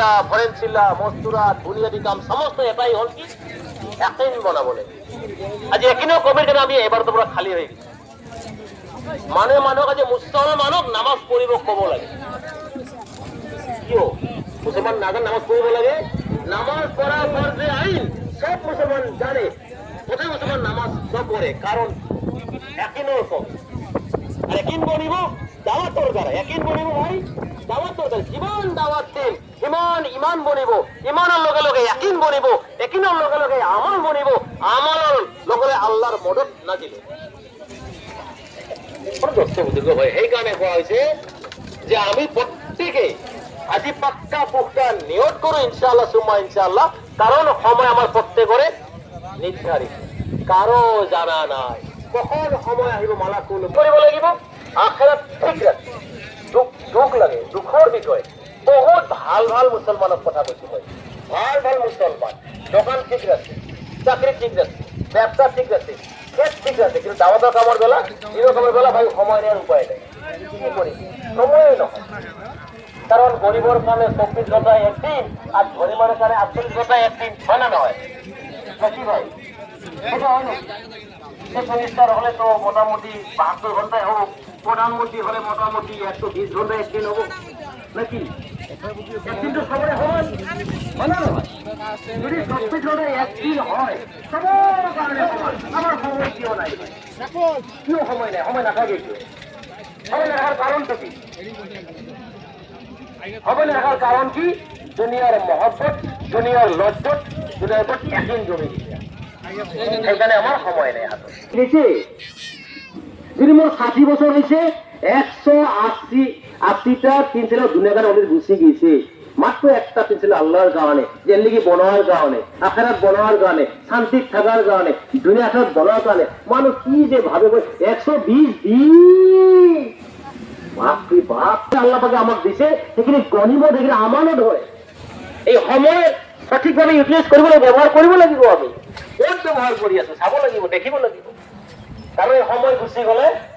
চিল্লা ফরেন চিল্লা মস্তুরা বুনিয়াদি কাম সমস্ত এটাই হল কি ইয়াকিন বনাবলে আজি একিনো কবির কেন আমি এবার তো পুরো খালি হয়ে গেছি মানে মানক আজি মুসলমানক নামাজ পড়িব কব লাগে কিয় মুসলমান নাজান নামাজ পড়িব লাগে নামাজ পড়া ফরজে আইন সব মুসলমান জানে কোথায় মুসলমান নামাজ সব পড়ে কারণ একিনোর কম আর একিন বনিব দাওয়াতর দ্বারা একিন বনিব ভাই দাওয়াতর দ্বারা জীবন দাওয়াত দিন ইমান বনিব ইমানের লগে লগে একিন বনিব একিনের লগে লগে আমল বনিব আমলের লগে আল্লাহর মদত নাজিল সেইকাৰণে কোৱা হৈছে যে আমি প্ৰত্যেকে আজি পাক্কা পুক্তা নিয়ত কৰো ইনশাআল্লাহ সুম্মা ইনশাআল্লাহ কারণ সময় আমার প্রত্যেকরে নির্ধারিত কারো জানা নাই কখন সময় আহিব মালাকুল কৰিব লাগিব আখিরাত ঠিক ৰাখি দুখ লাগে দুখৰ বিষয় বহুত ভাল ভাল মুসলমানক কথা কৈছো মই ভাল ভাল মুসলমান দোকান ঠিক আছে চাকরি ঠিক আছে ব্যবসা ঠিক আছে ঠিক আছে কিন্তু দাওয়াতের কামর বেলা এরকমের বেলা ভাই সময় নেওয়ার উপায় নেই কি করি সময় নহয় কারণ গরিবর কামে 24 ঘন্টায় একদিন আর গরিবের কামে 48 ঘন্টায় একদিন হয় না নয় নাকি ভাই এটা হয় না মিনিস্টার হলে তো মোটামুটি 72 ঘন্টায় হোক প্রধানমন্ত্রী হলে মোটামুটি 120 ঘন্টায় একদিন হোক নাকি একদিন তো সবাই হয় না যদি 24 ঘন্টায় একদিন হয় সবার কারণে আমার সময় কেউ নাই কেউ সময় নেই সময় না থাকে সময় না থাকার কারণটা কি হবে না থাকার কারণ কি দুনিয়ার মহব্বত দুনিয়ার লজ্জত দুনিয়ার উপর একদিন জমে গেছে সেখানে আমার সময় নেই হাতে যদি মোর 60 বছর হয়েছে 180টা তিন ছেলে দুনিয়ার অনেক গুছিয়ে গিয়েছে মাত্র একটা তিন ছিল আল্লাহর কারণে জেন্দিগি বনোয়ার কারণে আখেরাত বনোয়ার কারণে শান্তি থাকার কারণে দুনিয়া আখেরাত বনোয়ার কারণে মানুষ কি যে ভাবে 120 দিন বাপরে বাপ আল্লাহ পাকে আমাকে দিছে সেখানে গনিমত এখানে আমানত হয় এই সময় সঠিকভাবে ইউটিলাইজ কৰিব লাগিব ব্যবহার কৰিব লাগিব আমি কোন ব্যবহার কৰি আছো চাব লাগিব দেখিব লাগিব কারণ এই সময় গুচি গলে